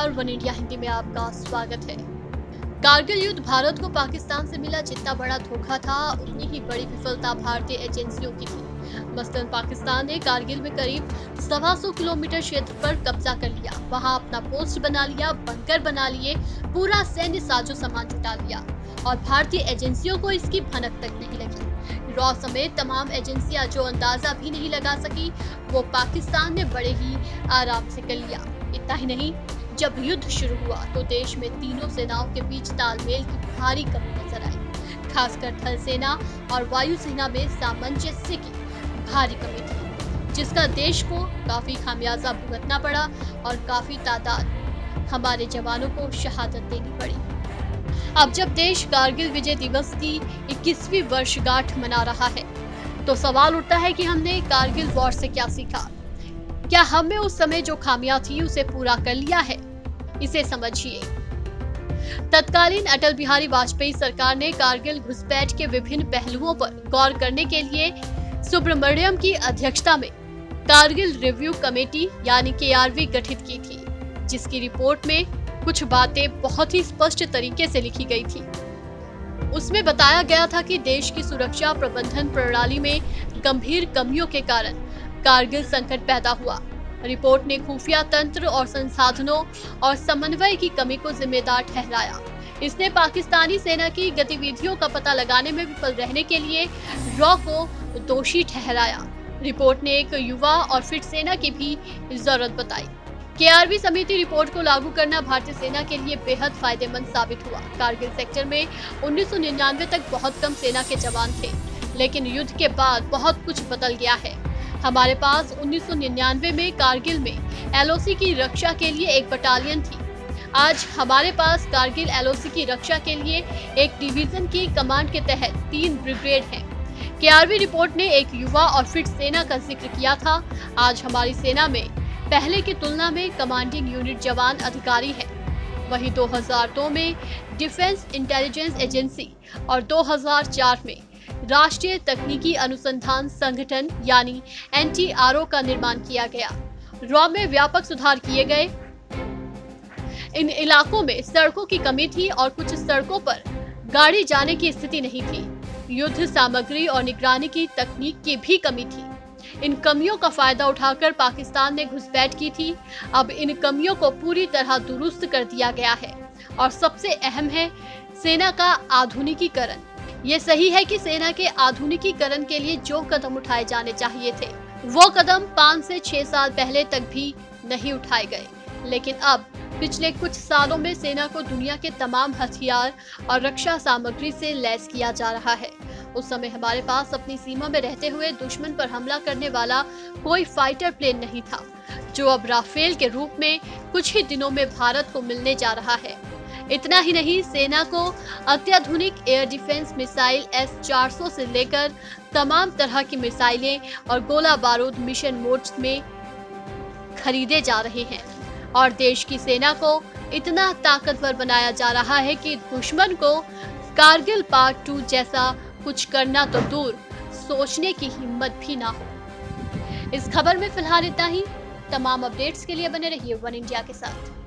नमस्कार, one India Hindi में आपका स्वागत है। कारगिल युद्ध भारत को पाकिस्तान से मिला जितना बड़ा धोखा था, उतनी ही बड़ी विफलता भारतीय एजेंसियों की थी। मसलन पाकिस्तान ने कारगिल में करीब 125 किलोमीटर क्षेत्र पर कब्जा कर लिया, वहां अपना पोस्ट बना लिया, बंकर बना लिए, पूरा सैन्य साजो सामान जुटा लिया और भारतीय एजेंसियों को इसकी भनक तक नहीं लगी। रॉ समेत तमाम एजेंसियां जो अंदाजा भी नहीं लगा सकी, वो पाकिस्तान ने बड़े ही आराम से कर लिया। इतना ही नहीं, जब युद्ध शुरू हुआ तो देश में तीनों सेनाओं के बीच तालमेल की भारी कमी नजर आई। खासकर थल सेना और वायु सेना में सामंजस्य की भारी कमी थी, जिसका देश को काफी खामियाजा भुगतना पड़ा और काफी तादाद हमारे जवानों को शहादत देनी पड़ी। अब जब देश कारगिल विजय दिवस की 21वीं वर्षगांठ मना रहा है, तो सवाल उठता है कि हमने कारगिल वॉर से क्या सीखा? क्या हमने उस समय जो खामियां थी उसे पूरा कर लिया है? इसे समझिए। तत्कालीन अटल बिहारी वाजपेयी सरकार ने कारगिल घुसपैठ के विभिन्न पहलुओं पर गौर करने के लिए सुब्रमण्यम की अध्यक्षता में कारगिल रिव्यू कमेटी यानी KRV गठित की थी, जिसकी रिपोर्ट में कुछ बातें बहुत ही स्पष्ट तरीके से लिखी गई थी। उसमें बताया गया था कि देश की सुरक्षा प्रबंधन प्रणाली में गंभीर कमियों के कारण कारगिल संकट पैदा हुआ। रिपोर्ट ने खुफिया तंत्र और संसाधनों और समन्वय की कमी को जिम्मेदार ठहराया। इसने पाकिस्तानी सेना की गतिविधियों का पता लगाने में विफल रहने के लिए रॉ को दोषी ठहराया। रिपोर्ट ने एक युवा और फिट सेना की भी जरूरत बताई। KRV समिति रिपोर्ट को लागू करना भारतीय सेना के लिए बेहद फायदेमंद साबित हुआ। कारगिल सेक्टर में 1999 तक बहुत कम सेना के जवान थे, लेकिन युद्ध के बाद बहुत कुछ बदल गया है। हमारे पास 1999 में कारगिल में LOC की रक्षा के लिए एक बटालियन थी। आज हमारे पास कारगिल LOC की रक्षा के लिए एक डिवीजन की कमांड के तहत 3 ब्रिगेड हैं। KRV रिपोर्ट ने एक युवा और फिट सेना का जिक्र किया था। आज हमारी सेना में पहले की तुलना में कमांडिंग यूनिट जवान अधिकारी हैं। वहीं 2002 में डिफेंस इंटेलिजेंस एजेंसी और 2004 में राष्ट्रीय तकनीकी अनुसंधान संगठन यानी NTRO का निर्माण किया गया। रॉ में व्यापक सुधार किए गए। इन इलाकों में सड़कों की कमी थी और कुछ सड़कों पर गाड़ी जाने की स्थिति नहीं थी। युद्ध सामग्री और निगरानी की तकनीक की भी कमी थी। इन कमियों का फायदा उठाकर पाकिस्तान ने घुसपैठ की थी। अब इन कमियों को पूरी तरह दुरुस्त कर दिया गया है और सबसे अहम है सेना का आधुनिकीकरण। ये सही है कि सेना के आधुनिकीकरण के लिए जो कदम उठाए जाने चाहिए थे, वो कदम 5 से 6 साल पहले तक भी नहीं उठाए गए। लेकिन अब पिछले कुछ सालों में सेना को दुनिया के तमाम हथियार और रक्षा सामग्री से लैस किया जा रहा है। उस समय हमारे पास अपनी सीमा में रहते हुए दुश्मन पर हमला करने वाला कोई फाइटर प्लेन नहीं था, जो अब राफेल के रूप में कुछ ही दिनों में भारत को मिलने जा रहा है। इतना ही नहीं, सेना को अत्याधुनिक एयर डिफेंस मिसाइल S-400 से लेकर तमाम तरह की मिसाइलें और गोला बारूद मिशन मोड्स में खरीदे जा रहे हैं और देश की सेना को इतना ताकतवर बनाया जा रहा है कि दुश्मन को कारगिल पार्ट 2 जैसा कुछ करना तो दूर, सोचने की हिम्मत भी ना हो। इस खबर में फिलहाल इतना ही। तमाम अपडेट्स के लिए बने रहिए वन इंडिया के साथ।